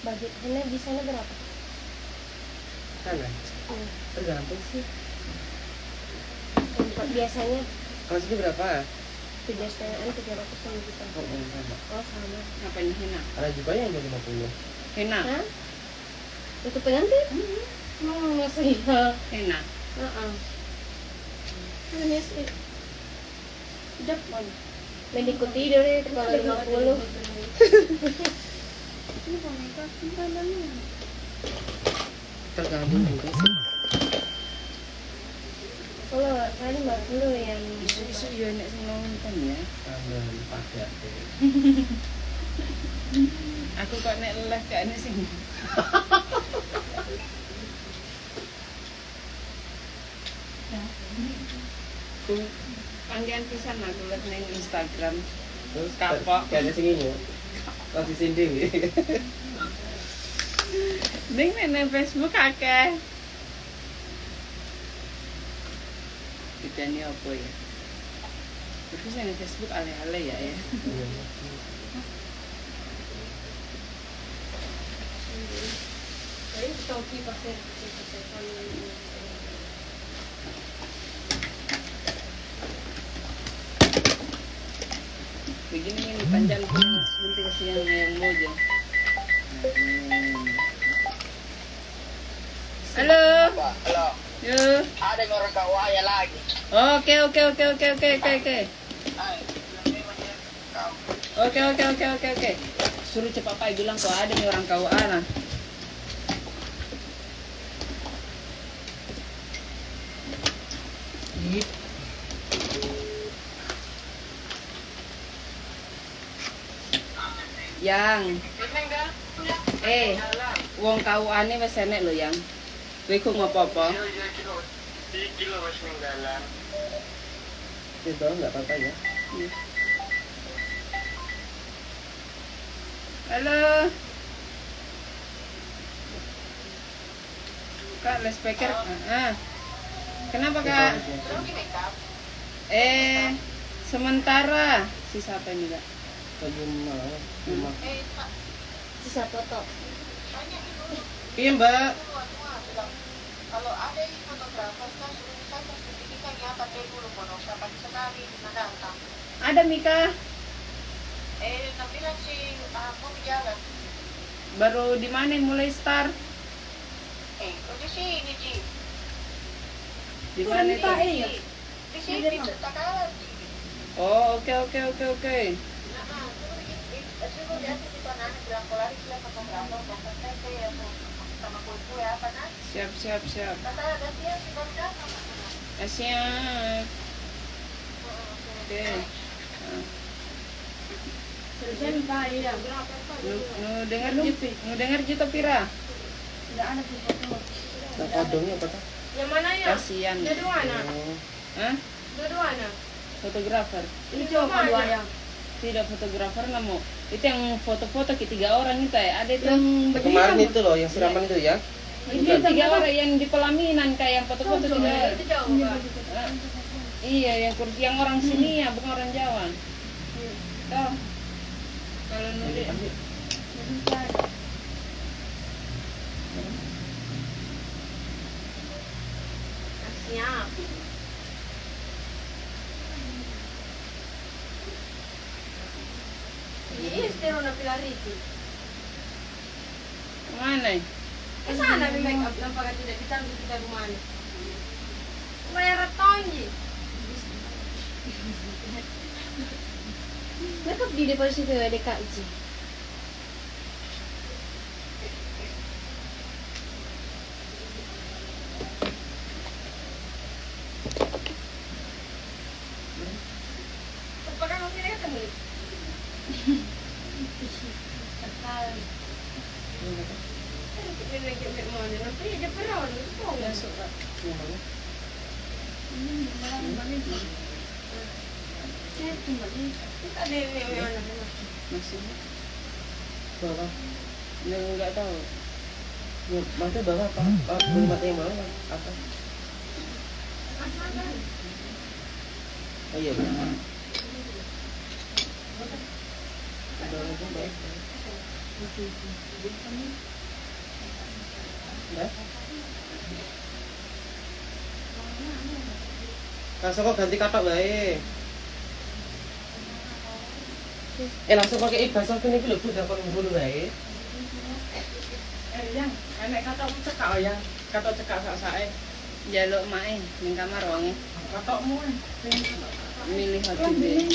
Budget henna di sana berapa? Sana? Tergantung sih. Biasanya Kalau sini berapa? 3,5 300 juta. Oh, sama. Oh sama. Ngapain henna? Ada juga yang 50. Henna? Hah? Untuk pengantin? Masa iya? Henna? Ini sih. Udah pon. Mendikuti dari kalau 50. Ini boneka simpanannya. Tergantung juga sih. Kalau saya 50 yang Isu-isu ya nek sing nonton ya. Kangen pakai. Aku kok nek leleh gak nek sing. Ku panggilan pisan aku lihat ning Instagram. Terus Kapok. kayaknya sing ini. Masih sinding. Ning nek Facebook akeh. Ini apa ya? Terus ning Facebook ale-ale ya ya. Aí estão aqui para ser Begini ini panjang penting siang yang moja. Halo. Halo. Yo. Ada orang kawaya lagi. Oke. Oke. Suruh cepat Pak bilang kok ada nih orang kau ana. Yang wong kau ane wis enek lho yang. Kowe kok ngopo-opo? Kilo wis ning dalan. Itu enggak apa-apa ya. Halo. Kak, les speaker. Kenapa, Kak? Sementara si siapa ini, Kak? Rumah. sisa foto. Iya, Mbak. Kalau ada fotografer kan suruh saya sertifikat ya pakai dulu foto pagi sekali datang. Ada Mika. Tapi si mau jalan. Baru di mana mulai start? Di sini Ji. Di mana itu? Di sini di Takalan. Oh, oke. Suruh lihat di sana berangkul lari sila fotografer bahkan saya sama kuku ya apa nah? Siap. Kata ada dia si Bangda sama. Siap. Oke. Nu dengar juta pira? Tidak ada foto. Nah, kodongnya apa tuh? Yang mana ya? Kasihan. Dua-duanya. Hah? Dua-duanya. Fotografer. Ini cuma dua yang. Tidak fotografer namo. Itu yang foto-foto ketiga orang itu ya. Ada itu yang Kemarin itu loh, yang siraman itu ya. itu tiga orang yang di pelaminan kayak yang foto-foto tidak. Itu jauh, Pak. Iya, yang orang sini ya, bukan orang Jawa. Tahu? Kalau nulis Siap. Ini istirahat na pilariti. mana? Sana may make up lang pag tidak ditanggung kita rumah. Mayroon tongi. Make up di depan situ ada Kak Ici. Apakah kamu tidak ketemu? Masih? Berapa? Enggak tahu. Maksudnya berapa apa? Belum mati yang mana? Apa? Oh iya. Udah baik. Ya. Langsung kok ganti katok wae. Langsung pakai ibas kene iki lho Bu, dak kon ngono wae. Yang enek katokmu cekak oh ya. Katok cekak sak-sake. Jaluk mae ning kamar wonge. Katokmu milih hati dhewe.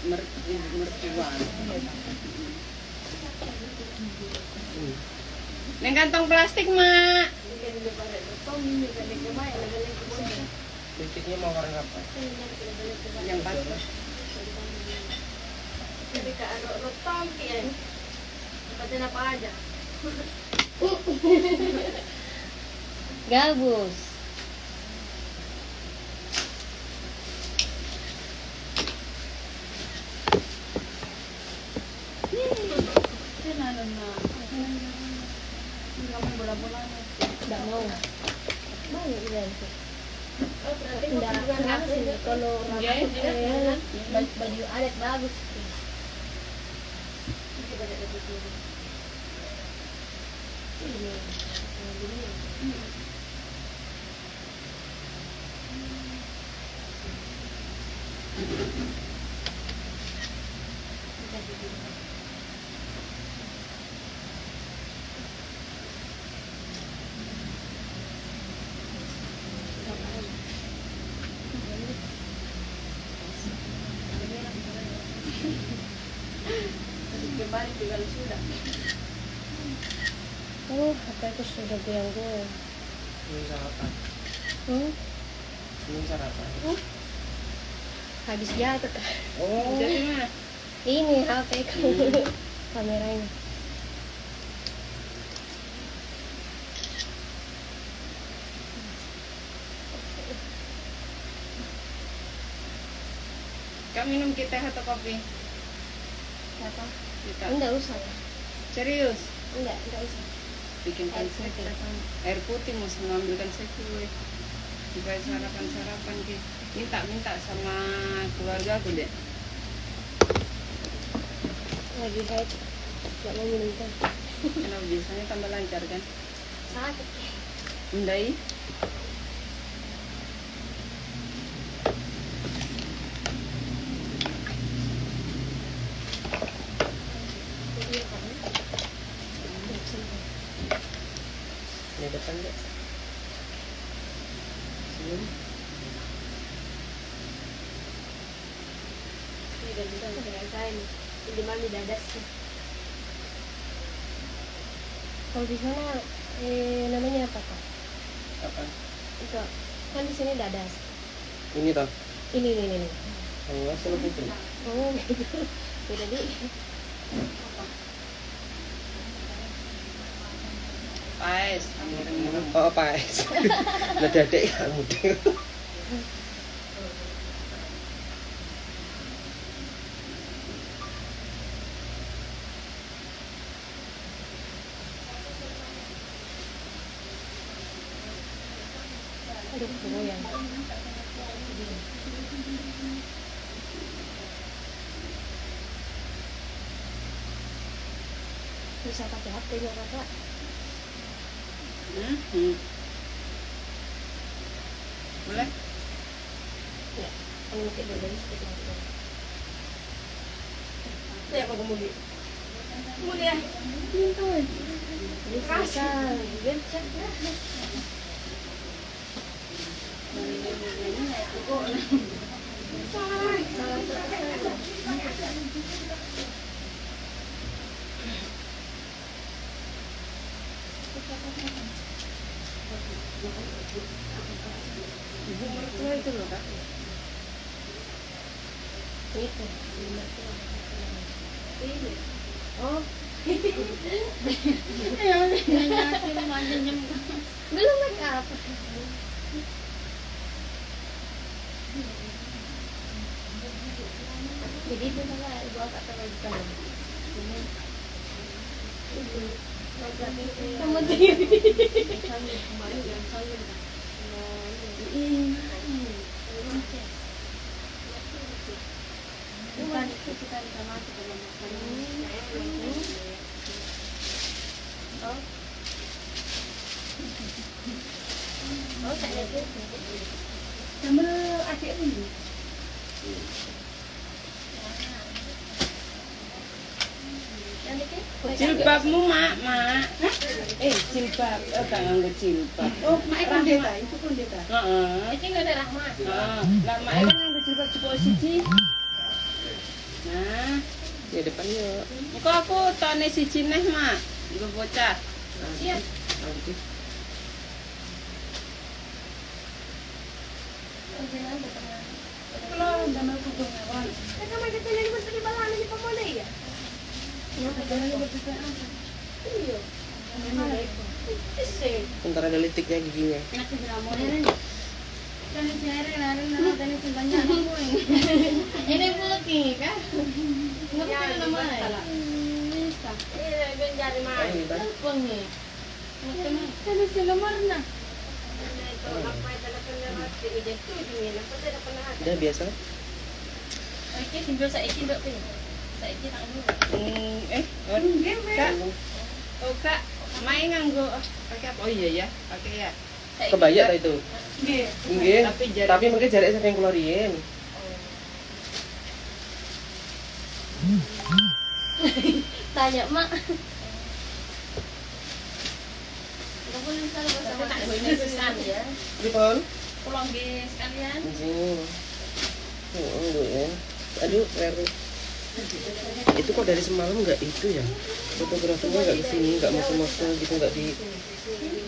Mertua. Neng kantong plastik, Mak. Lipstiknya mau warna apa? Yang patah. Jadi ke rotong ya. Baca apa aja. Gabus. Tidak mau. Mau ya itu. Tidak kenapa sih kalau baju adat bagus. Kemarin tinggal sudah. Oh, apa itu sudah goyang-goyang? Ini sarapan. Ini sarapan. Habis jatuh kan? Oh. Jadi mana? Ini HP kameranya. Kak minum kita atau kopi? Apa? Kita. Enggak usah. Serius? Enggak usah. Bikinkan Air putih. air putih mau mengambilkan sekue. Supaya sarapan ki. Minta sama keluarga aku deh. Lagi haid. Enggak mau minum teh. Kenapa biasanya tambah lancar kan? Sakit. Mendai. Jadi ya kan. Ini depan deh. Senyum. Ini udah bisa dengan saya nih. Ini mami dadas. Kalau di sana namanya apa kak? Apa? Itu kan di sini dadas. Ini toh. Ini. Oh, asal putih. Oh, gitu. Beda di. Pais. Oh, Pak. Lah dadek kamu deh. Aduh, goyang. Bisa pakai HP-nya kakak. Boleh? Ya, kan mungkin dulu sedikit lagi. Saya apa kemudian? Kemudian. Bisa, bencet lah. Ibu mertua itu loh kak. Itu. Ini. Oh, Manjanya belum make up. Jadi itu sama ibu agak terlalu kan. Sama TV. Bukan sama kita makan. Oh. Oh, saya lihat. Sama adik ini. Jilbabmu, Mak. Jilbab. Gak nganggo jilbab. Oh, Mak pendeta, itu pendeta. Heeh. Ini nggak ada rahmat. Heeh. Lah Mak kan nganggo jilbab jebol siji. Nah, Ya depan yuk. engko aku tone siji neh, Mak. Nggo bocah. Siap. Nanti. Kalau damel kudu ngawon. Kan macam tu lagi mesti balang lagi pemulai ya. Iya. Ntar ada litiknya giginya. Ini putih kan? Ya, nama? Ben jari mah. Ayo, Bang. Pengi. Kan sila marna. Itu apa itu pernah hati ide tu dia apa tidak pernah hati. Udah biasa. Oke, tinggal saiki ndok pe. Saiki tak dulu. Kak. Oh, Kak. Main nganggo pakai apa? Oh iya ya, pakai ya. Kebaya tak itu? Nggih. Nggih. Tapi jarak- Tapi mungkin jaraknya sampai yang keluarin. Tanya mak. Enggak boleh salah bahasa tak boleh pesan ya. Ripon? Pulang nggih sekalian. Di sini. Oh, enggak ya. Aduh, Weru. Itu kok dari semalam nggak itu ya? Fotografernya nggak kesini, nggak masuk-masuk gitu, nggak di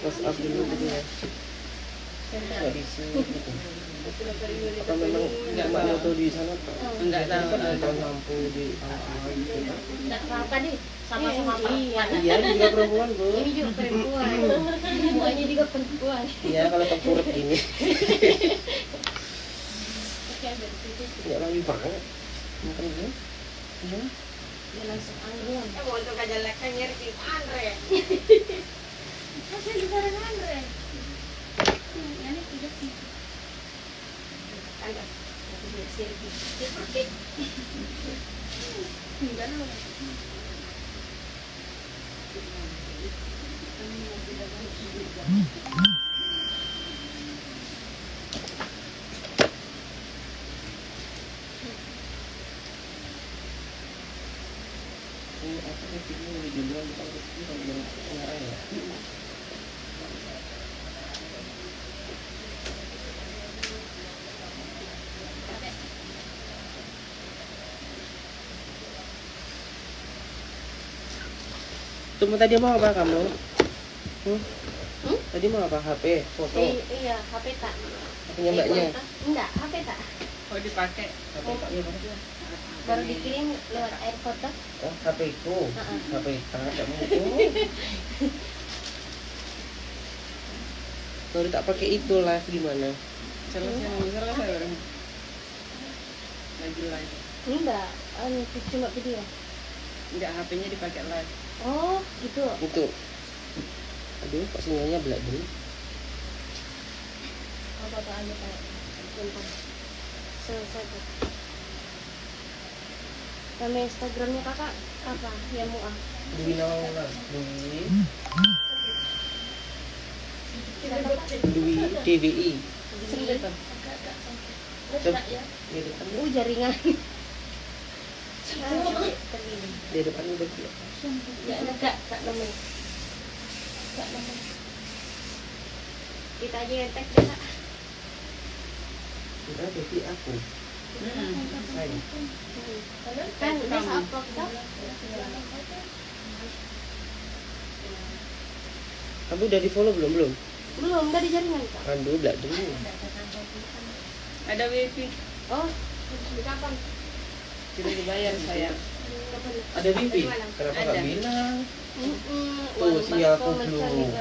post up dulu gitu ya? Nggak di sini gitu. Apa memang nggak foto di sana Pak? Enggak tahu. Kan ada lampu di awal gitu kan? Enggak apa-apa deh. Sama-sama perempuan. Iya, ini juga perempuan Bu. Ini juga perempuan. Semuanya juga perempuan. Iya, kalau tengkurap gini. Oke, ada di situ. Nggak lagi banget. Makan gini. Iya. Dia langsung anggun. Ya mau untuk kajalkan nyari di Andre. Masih di barang Andre. Ini tidak sih. Anda. Aku dia selfie. Enggak lah. Ini apa sih ini di jendela depan itu kalau yang ngarang ya? Tunggu tadi mau apa kamu? Tadi mau apa? HP? Foto? Iya, HP tak. HP-nya mbaknya? Enggak, HP tak. Oh, dipakai. HP tak ya Pak? Baru dikirim lewat air foto. Oh, HP ku. HP tak kamu itu. Kalau tak pakai itu live gimana? Salah saya orang. Lagi live. Enggak, cuma video. Enggak, HP-nya dipakai live. Oh, gitu. Itu. Aduh, kok sinyalnya belak dulu. Apa aja kayak gampang. Selesai tuh. Nama Instagramnya kakak apa? Ya Muah. Dwi Nawang. Dwi DWI. Sering betul. Coba di depan. Jaringan. Di depan udah dia. Ya enggak, kak namanya. Kak namanya. Kita aja yang tag deh, Kak. Udah jadi aku. Saya. Kan udah upload kan? Kamu udah di follow belum? Belum. Belum, udah di jaringan, Kak. Aduh, belak dulu. Ada wifi. Oh, kapan? Sudah dibayar saya. Ada wifi. Kenapa nggak Ada. bilang? Tuh, sinyal aku belum.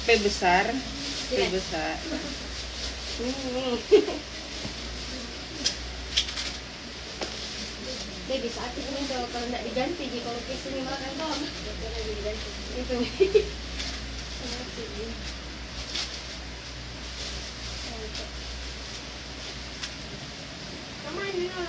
P besar. P besar. Dia bisa aktif nih kalau nggak diganti, jadi kalau ke sini malah kan kau. Itu. Sama ini lah.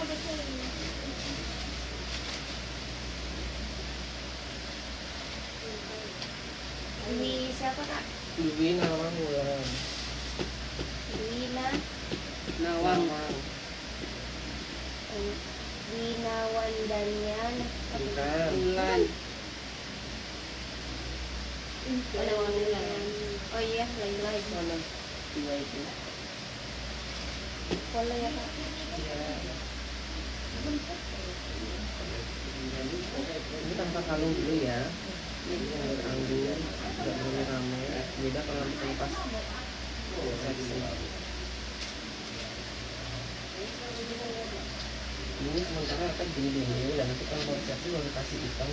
siapa kak? Dwi Nawang Wulan. Wina Nawang. Wina Wandanian. Bukan. Bulan. Ada Wandanian. Oh iya, Laila itu. Mana? Dua itu. Follow ya kak. Iya. Ini tanpa kalung dulu ya. Ini yang beranggur, nggak boleh rame. Beda kalau kita pas seksi. Ini sementara akan gini dulu, dan nanti kalau mau seksi baru kasih hitam,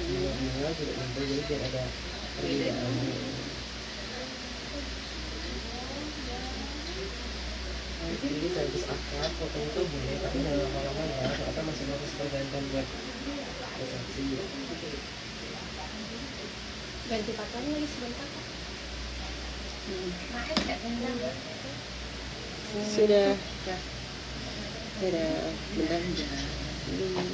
bunga tidak nempel, jadi biar ada perbedaan. Jadi sekaligus akad, fotonya itu boleh, tapi jangan lama-lama ya, soalnya masih harus pergantian buat resepsi. Ganti pakaian lagi sebentar kak. Maaf gak tendang. Sudah. Ya. Dadah. Bentar. Dah.